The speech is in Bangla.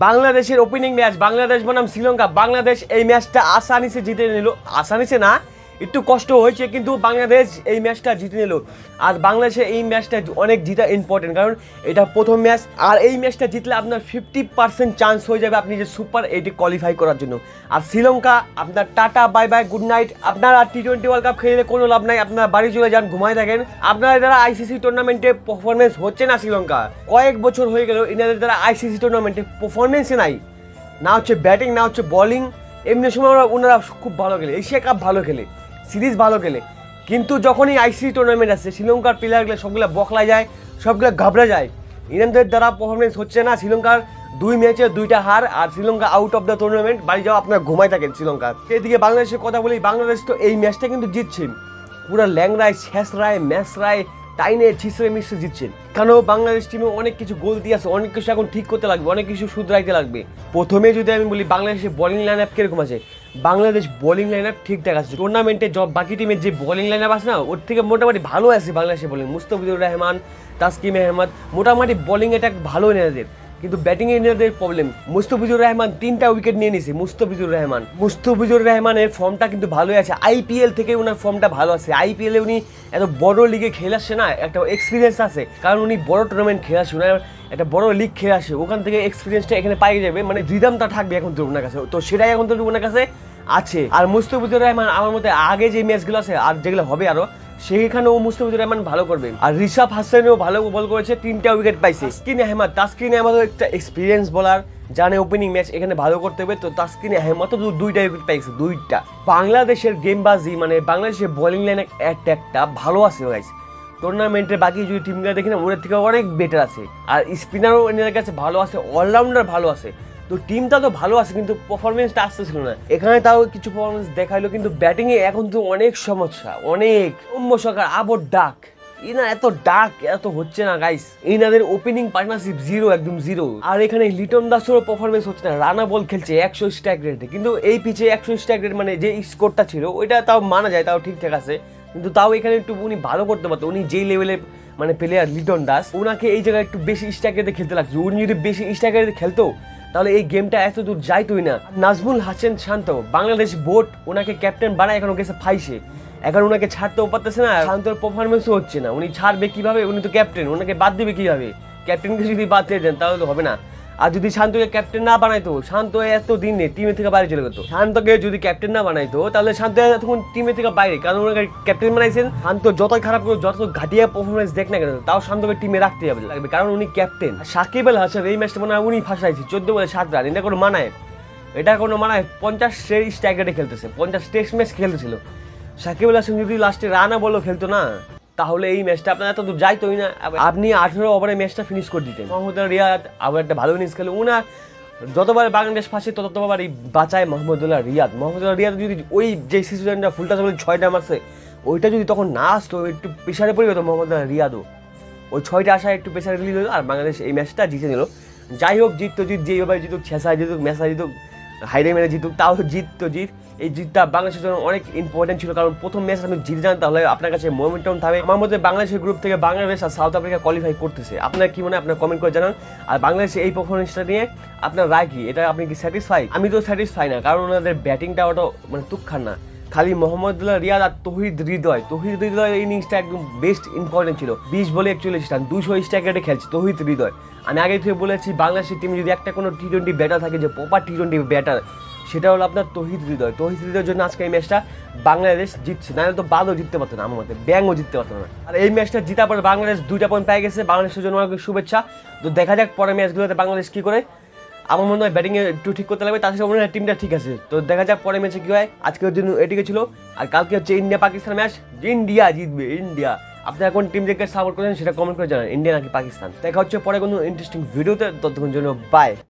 বাংলাদেশের ওপেনিং ম্যাচ বাংলাদেশ বনাম শ্রীলঙ্কা। বাংলাদেশ এই ম্যাচটা আসানিসে জিতে নিল। আসানিসে না, একটু কষ্ট হয়েছে, কিন্তু বাংলাদেশ এই ম্যাচটা জিতে নিল। আর বাংলাদেশে এই ম্যাচটা অনেক জিতা ইম্পর্টেন্ট, কারণ এটা প্রথম ম্যাচ। আর এই ম্যাচটা জিতলে আপনার 50% চান্স হয়ে যাবে আপনি যে সুপার 8 কোয়ালিফাই করার জন্য। আর শ্রীলঙ্কা আপনার tata bye bye good night. আপনারা T20 ওয়ার্ল্ড কাপ খেলে কোনো লাভ নাই, আপনারা বাড়ি চলে যান, ঘুমায় থাকেন। আপনারা যারা আইসিসি টুর্নামেন্টে পারফরমেন্স হচ্ছে না, শ্রীলঙ্কা কয়েক বছর হয়ে গেল এনাদের দ্বারা আইসিসি টুর্নামেন্টে পারফরমেন্সই নাই, না হচ্ছে ব্যাটিং না হচ্ছে বলিং। এমনি সময় ওনারা খুব ভালো খেলে, এশিয়া কাপ ভালো খেলে, সিরিজ ভালো খেলে, কিন্তু যখনই আইসিসি টুর্নামেন্ট আসছে শ্রীলঙ্কার প্লেয়ারগুলো সবগুলো বখলা যায়, সবগুলো ঘাবড়ে যায়। ইনাদের দ্বারা পারফরমেন্স হচ্ছে না। শ্রীলঙ্কার 2 ম্যাচে 2টা হার, আর Sri Lanka out of the tournament, বাড়ি যাওয়া আপনারা ঘুমায় থাকেন শ্রীলঙ্কা। এদিকে বাংলাদেশের কথা বলি, বাংলাদেশ তো এই ম্যাচটা কিন্তু জিতছে পুরো ল্যাংরায় শেষরায় ম্যাচরায় টাইনে ছিসড়ে মিশে জিতছেন। কারণ বাংলাদেশ টিমে অনেক কিছু গলতি আছে, অনেক কিছু এখন ঠিক করতে লাগবে, অনেক কিছু শুধরাইতে লাগবে। প্রথমে যদি আমি বলি বাংলাদেশের বোলিং লাইন আপ কিরকম আছে, বাংলাদেশ বোলিং লাইন আপ ঠিকঠাক আছে। টুর্নামেন্টে বাকি টিমের যে বোলিং লাইন আপ আছে না, ওর থেকে মোটামুটি ভালো আছে বাংলাদেশের বোলিং। মুস্তাফিজুর রহমান, তাসকিন আহমেদ, মোটামুটি বোলিং এটা ভালো এনাদের, কিন্তু ব্যাটিংয়ে এনাদের প্রবলেম। মুস্তাফিজুর রহমান 3টা উইকেট নিয়ে নিয়েছে। মুস্তাফিজুর রহমানের ফর্মটা কিন্তু ভালোই আছে, আইপিএল থেকে ওনার ফর্মটা ভালো আছে। আইপিএলে উনি এত বড় লিগে খেলে আসছে না, একটা এক্সপিরিয়েন্স আছে, কারণ উনি বড় টুর্নামেন্ট খেলে আসছে, ওনার একটা বড় লিগ খেলে আসে, ওখান থেকে এক্সপিরিয়েন্সটা এখানে পাই যাবে, মানে রিদমটা থাকবে এখন তো ওনার কাছে, তো সেটাই এখন তো ওনার কাছে আছে। আর মুস্তাফিজুর রহমান আমার মতে আগে যে ম্যাচগুলো আছে আর যেগুলো হবে আরো, সেইখানেও মুস্তাফিজুর রহমান ভালো করবে। আর ঋষভ হাসানও ভালো বল করেছে, 3টা উইকেট পাইছে। তাসকিন আহমেদও একটা এক্সপিরিয়েন্স বোলার, জানে ওপেনিং ম্যাচ এখানে ভালো করতে হবে, তো তাসকিন আহমেদও 2টা উইকেট পাইছে, 2টা। বাংলাদেশের গেমবাজি মানে বাংলাদেশের বোলিং লাইনে একটা ভালো আছে গাইস। টুর্নামেন্টের বাকি যদি টিমগুলো দেখি না, ওদের থেকে অনেক বেটার আছে। আর স্পিনারও এনাদের কাছে ভালো আছে, অলরাউন্ডার ভালো আছে, তো টিমটা তো ভালো আছে, কিন্তু পারফরমেন্সটা আসতেছিল না। এখানে তাও কিছু পারফরমেন্স দেখাইলো, কিন্তু ব্যাটিংয়ে এখন তো অনেক সমস্যা, অনেক সরকার আবার ডাক ইনা এত ডাক এত হচ্ছে না গাইস। ইনাদের ওপেনিং পার্টনারশিপ জিরো, একদম জিরো। আর এখানে লিটন দাসেরও পারফরমেন্স হচ্ছে না, রানা বল খেলছে 100 স্ট্রাইক রেটে, কিন্তু এই পিচে 100 স্ট্রাইক রেট মানে যে স্কোরটা ছিল ওইটা তাও মানা যায়, তাও ঠিকঠাক আছে, কিন্তু তাও এখানে একটু উনি ভালো করতে পারতো। উনি যেই লেভেলে মানে প্লেয়ার লিটন দাস, ওনাকে এই জায়গায় একটু বেশি স্ট্রাইক রেটে খেলতে লাগছে। উনি যদি বেশি স্ট্রাইক রেটে খেলতো তাহলে এই গেমটা এত দূর যাইতোই না। নাজমুল হাসান শান্ত, বাংলাদেশ বোর্ড ওনাকে ক্যাপ্টেন বানায় এখন গেছে ফাইসে, এখন ওনাকে ছাড়তেও পারতেছে না, শান্তর পারফরমেন্সও হচ্ছে না। উনি ছাড়বে কিভাবে, উনি তো ক্যাপ্টেন, ওনাকে বাদ দিবে কিভাবে? ক্যাপ্টেনকে যদি বাদ দিয়ে দেন তাহলে তো হবে না। আর যদি শান্তকে ক্যাপ্টেন না বানাইতো, শান্ত এত দিনে টিমে থেকে বাইরে চলে যেত। শান্তকে যদি ক্যাপ্টেন না বানাইতো তাহলে শান্ত তখন টিমে থেকে বাইরে, কারণ ওনাকে ক্যাপ্টেন বানাইছেন। শান্ত যতই খারাপ করে, যত ঘাটিয়া পারফরমেন্স দেখ না কেন, তাও শান্তকে টিমে রাখতে লাগবে, কারণ উনি ক্যাপ্টেন। সাকিব আল হাসান এই ম্যাচটা মনে হয় উনি ফাঁসাইছে, 14 বলে 7 রান। এটা কোনো মানায়? 50 স্ট্রাইক রেটে খেলতেছে, 50 টেস্ট ম্যাচ খেলতেছিল। সাকিব আল হাসান যদি লাস্টে রানা বলও খেলতো না, তাহলে এই ম্যাচটা আপনার এত দূর যাইতোই না। আপনি 18 ওভারে ম্যাচটা ফিনিশ করে দিতেন। মোহাম্মদ রিয়াদ আবার একটা ভালো ইনিংস খেলে, ওনার যতবার বাংলাদেশ ফাঁসে ততবারই বাঁচায় মোহাম্মদুল্লাহ রিয়াদ যদি ওই যে সিচুয়েশনটা ফুলটা 6টা মারছে, ওইটা যদি তখন না আসতো, একটু প্রেশারে পড়ে যেত মোহাম্মদুল্লাহ রিয়াদও, ওই 6টা আসায় একটু প্রেশারে রিলিজ হলো, আর বাংলাদেশ এই ম্যাচটা জিতে নিল। যাই হোক, যেইভাবে জিতুক, ছেঁচায় জিতুক, মেসায় জিতুক, হাইরে মেরে জিতুক, তাও জিত। এই জিতটা বাংলাদেশের জন্য অনেক ইম্পর্টেন্ট ছিল, কারণ প্রথম ম্যাচ আপনি জিতে যান তাহলে আপনার কাছে মোমেন্টাম থাকবে। আমার মধ্যে বাংলাদেশের গ্রুপ থেকে বাংলাদেশ আর সাউথ আফ্রিকা কোয়ালিফাই করতেছে। আপনার কি মনে হয় আপনার কমেন্ট করে জানান। আর বাংলাদেশের এই পারফরমেন্সটা নিয়ে আপনার রায় কি, এটা আপনি কি স্যাটিসফাই? আমি তো স্যাটিসফাই না, কারণ ওনাদের ব্যাটিংটা ওটা মানে তুচ্ছার না। খালি মোহাম্মদুল্লাহ রিয়াদ আর তৌহিদ হৃদয় ইনিংসটা একদম বেস্ট ইম্পর্টেন্ট ছিল। 20 বলে 41 রান, 200 স্ট্রাইক রেটে খেলছে তৌহিদ হৃদয়। আমি আগে থেকে বলেছি বাংলাদেশের টিমে যদি একটা কোনো T20 ব্যাটার থাকে, যে প্রপার T20 ব্যাটার, সেটা হলো আপনার তৌহিদ হৃদয়ের জন্য আজকে এই ম্যাচটা বাংলাদেশ জিতছে, নাহলে তো বাদও জিততে পারতো না, আমার মতে ব্যাংও জিততে পারতো না। আর এই ম্যাচটা জিতার পরে বাংলাদেশ 2টা পয়েন্ট পেয়ে গেছে, বাংলাদেশের জন্য অনেক শুভেচ্ছা। তো দেখা যাক পরে ম্যাচগুলোতে বাংলাদেশ কী করে। আমার মনে হয় ব্যাটিংয়ে একটু ঠিক করতে লাগবে, তার সাথে মনে হয় টিমটা ঠিক আছে। তো দেখা যাক পরে ম্যাচে কী হয়। আজকের জন্য এটিকে ছিল, আর কালকে হচ্ছে ইন্ডিয়া পাকিস্তান ম্যাচ। ইন্ডিয়া জিতবে, ইন্ডিয়া। আপনারা কোন টিম থেকে সাপোর্ট করেন সেটা কমেন্ট করে জানান, ইন্ডিয়া নাকি পাকিস্তান। দেখা হচ্ছে পরে কোনো ইন্টারেস্টিং ভিডিওতে, ততক্ষণ জন্য বাই।